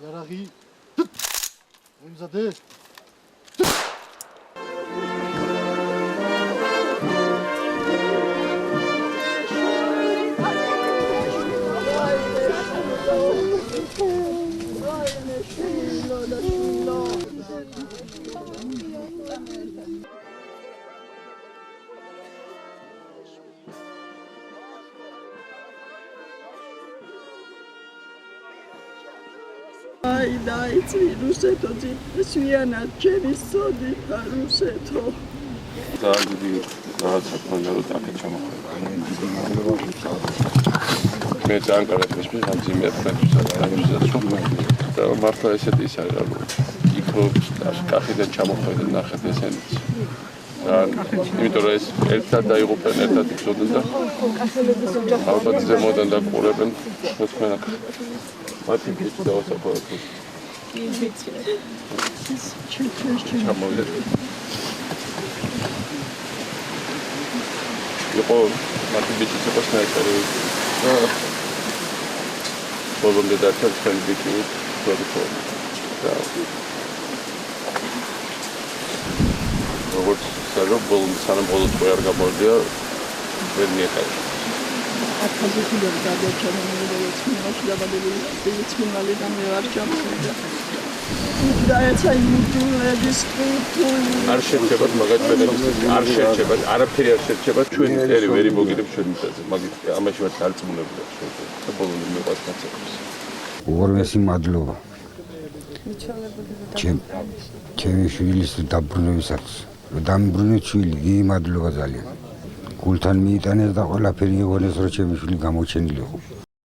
Yaraghi. Imzade. Ai dai, Ruseto, Sviana, Cerisodi, Ruseto. ძალიან დიდი რაღაცა მქონდა რომ აქეთ ჩამოხვედა. მე ძალიან კარგად მისმის ამ ძიმერთან და მართლა ესეთი ის არის რომ იქ რომ კახიდან ჩამოხვედა ნახეთ ესენიც. იმიტომ რომ ეს ერთად დაიღუპენ, ერთად იბრძოდნენ და ალბათ ზემოდან დაყურებენ თქვენ აქ. მათი ბიჭი დავასაფროთ. იყო მათი ბიჭი იყო სნაიპერი. ბოლომდე დარჩა თქვენი ბიჭი პროდუქტორი. და როგორც სანამ ბოლოს ყო არ გამორდია ვერ მიეყარა. არ შეჩებათ მაგათბედებს, არ შეჩებათ, არაფერი არ შეჩებათ, ჩვენი წერი ვერ იმოგირებს ჩვენ მიწაზე, მაგით ამაში მათ დარწმუნებულა ჩვენ და ბოლომდე მიყვარს მაცეკვებს. უღრმესი მადლობა. ჩემი შვილის დაბრუნებისათვის. დამბრუნეთ შვილი, დიდი მადლობა ძალიან. გულთან მიიტანეს და ყველაფერი იგონეს, რომ ჩემი შვილი გამოჩენილი იყო.